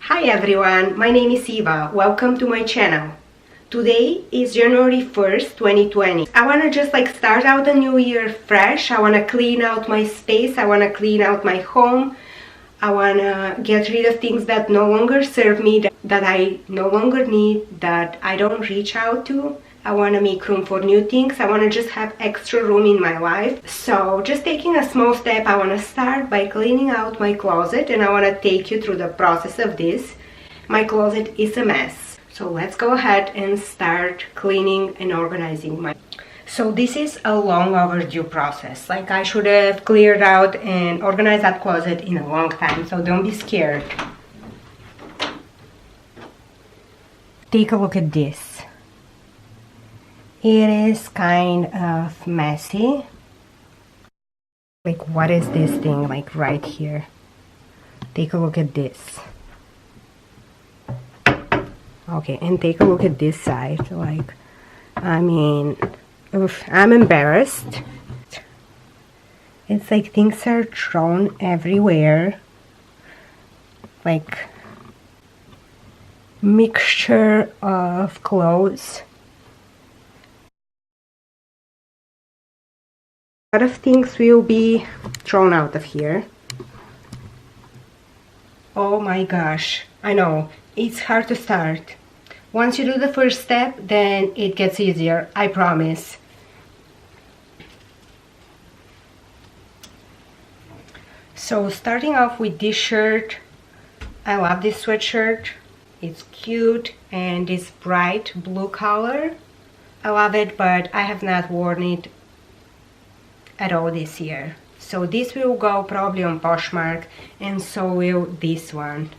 Hi everyone, my name is Iva. Welcome to my channel. Today is January 1st, 2020. I want to just start out the new year fresh. I want to clean out my space. I want to clean out my home. I want to get rid of things that no longer serve me, that I no longer need, that I don't reach out to. I want to make room for new things. I want to just have extra room in my life. So just taking a small step, I want to start by cleaning out my closet, and I want to take you through the process of this. My closet is a mess. So let's go ahead and start cleaning and organizing my... So this is a long overdue process. I should have cleared out and organized that closet in a long time, so don't be scared. Take a look at this. It is kind of messy. What is this thing right here? Take a look at this. Okay, and take a look at this side. I mean, oof, I'm embarrassed. It's things are thrown everywhere. Mixture of clothes. A lot of things will be thrown out of here. Oh my gosh, I know, it's hard to start. Once you do the first step, then it gets easier, I promise. So starting off with this shirt, I love this sweatshirt. It's cute and it's bright blue color. I love it, but I have not worn it at all this year. So this will go probably on POSHMARK, and so will this one.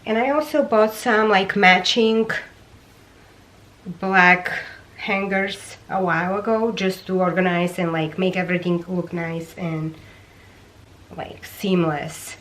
And I also bought some matching black hangers a while ago, just to organize and make everything look nice and seamless.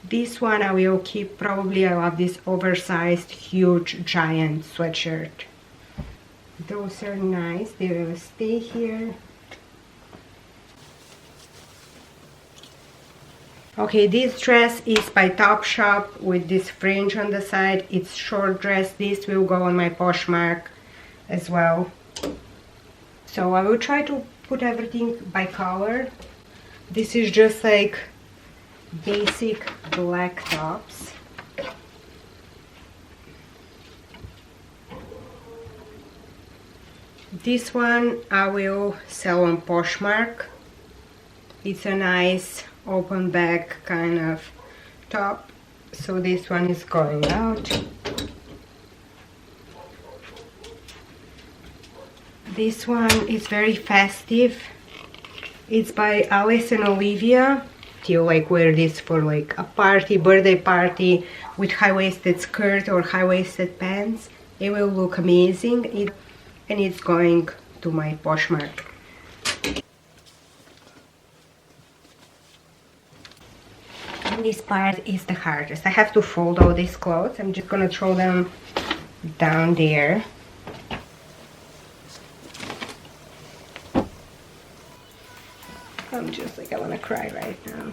This one I will keep probably. I love this oversized, huge, giant sweatshirt. Those are nice. They will stay here. Okay, this dress is by Topshop with this fringe on the side. It's short dress. This will go on my POSHMARK as well. So I will try to put everything by color. This is just basic black tops. This one I will sell on POSHMARK. It's a nice open back kind of top, so this one is going out. This one is very festive. It's by Alice and Olivia. You wear this for a party, birthday party, with high-waisted skirt or high-waisted pants. It will look amazing, and it's going to my POSHMARK. And this part is the hardest. I have to fold all these clothes. I'm just gonna throw them down there. I'm just I wanna cry right now.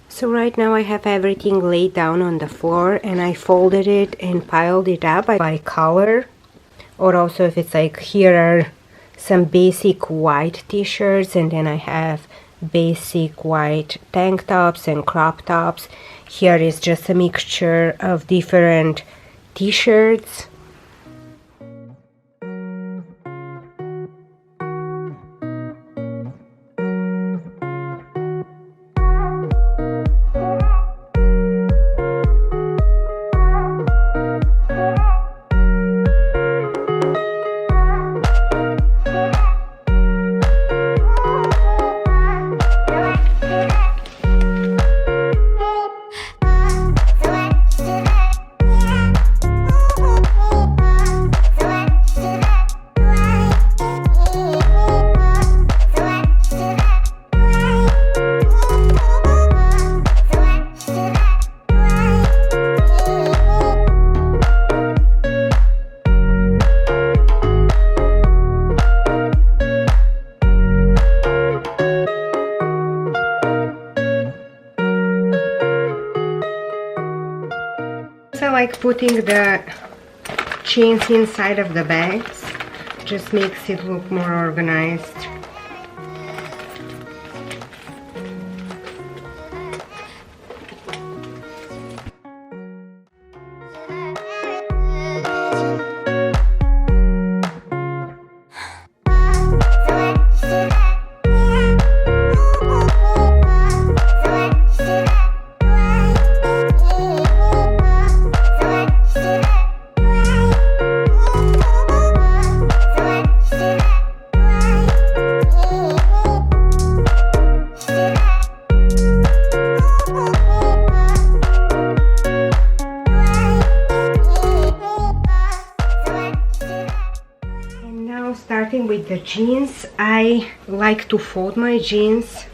So right now I have everything laid down on the floor, and I folded it and piled it up by color. Or also if it's here are some basic white t-shirts, and then I have basic white tank tops and crop tops. Here is just a mixture of different t-shirts. like putting the jeans inside of the bags. Just makes it look more organized. Starting with the jeans, I like to fold my jeans.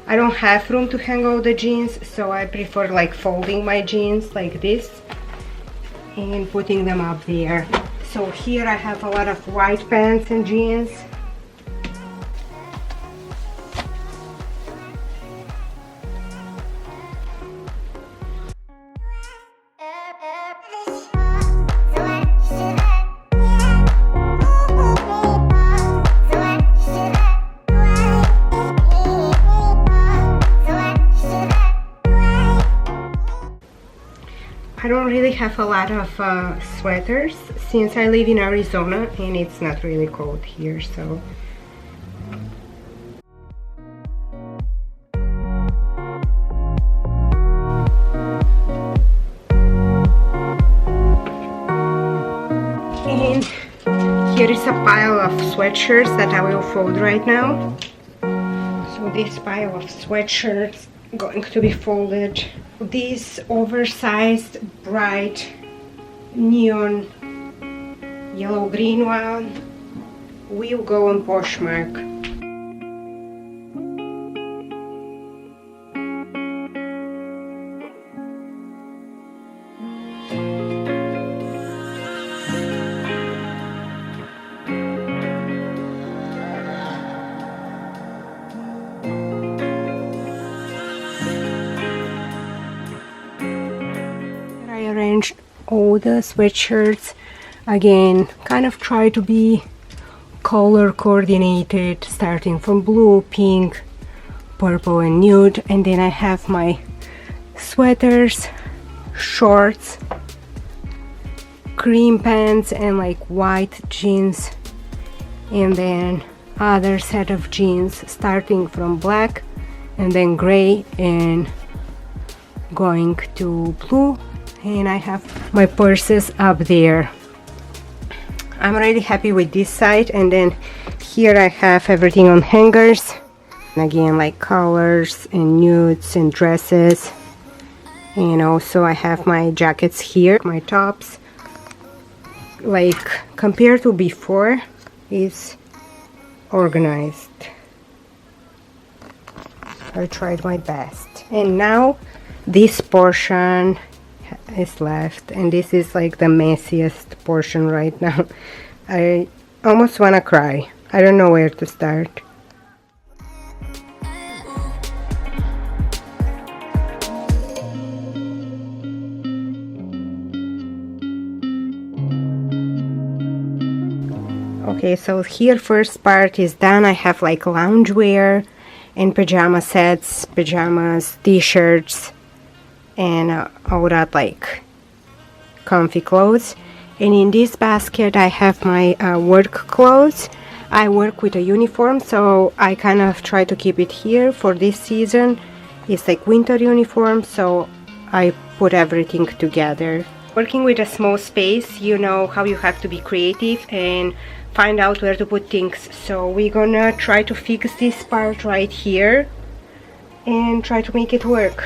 I don't have room to hang all the jeans, so I prefer like folding my jeans like this and putting them up there. So here I have a lot of white pants and jeans. I don't really have a lot of sweaters since I live in Arizona and it's not really cold here, so and here is a pile of sweatshirts that I will fold right now. So this pile of sweatshirts going to be folded. This oversized bright neon yellow green one will go on POSHMARK. I arranged all the sweatshirts again, kind of try to be color coordinated, starting from blue, pink, purple and nude, and then I have my sweaters, shorts, cream pants and like white jeans, and then other set of jeans starting from black and then gray and going to blue. And I have my purses up there. I'm really happy with this side, and then here I have everything on hangers. And again, like colors and nudes and dresses. And also I have my jackets here, my tops. Like compared to before, is organized. I tried my best. And now this portion is left, and this is like the messiest portion right now. I almost wanna cry. I don't know where to start. Okay, so here first part is done. I have like loungewear and pajama sets, pajamas, t-shirts, and all that like comfy clothes. And in this basket I have my work clothes. I work with a uniform, so I kind of try to keep it here for this season. It's like winter uniform, so I put everything together. Working with a small space, you know how you have to be creative and find out where to put things. So we're gonna try to fix this part right here and try to make it work.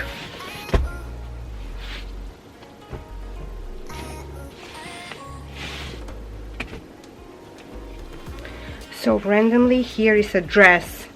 So randomly here is a dress.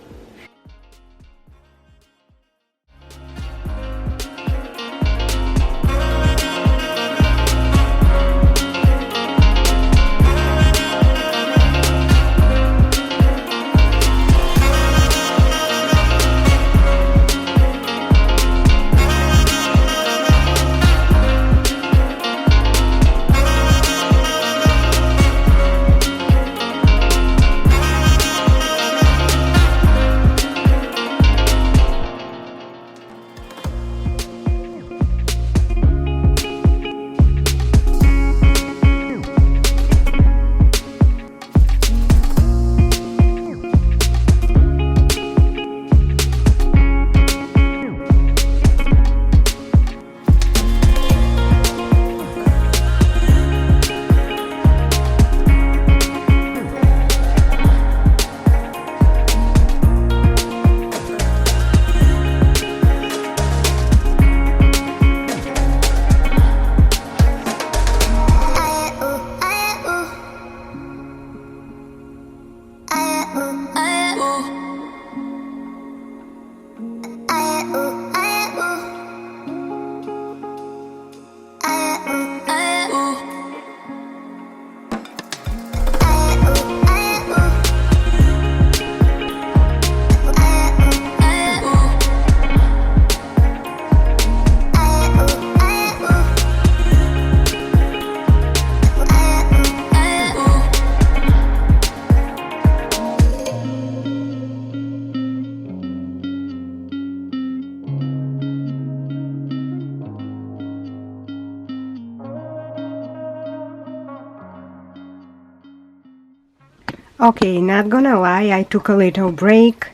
Okay, not gonna lie, I took a little break.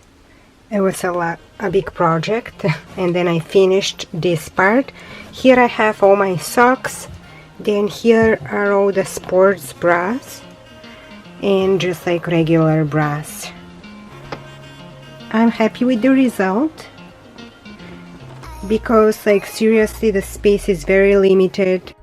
It was a big project, and then I finished this part. Here I have all my socks, then here are all the sports bras, and just like regular bras. I'm happy with the result, because like seriously the space is very limited.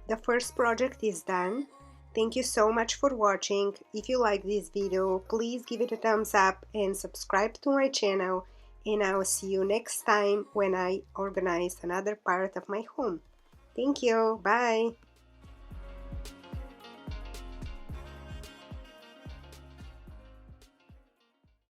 The first project is done. Thank you so much for watching. If you like this video, please give it a thumbs up and subscribe to my channel, and I will see you next time when I organize another part of my home. Thank you. Bye.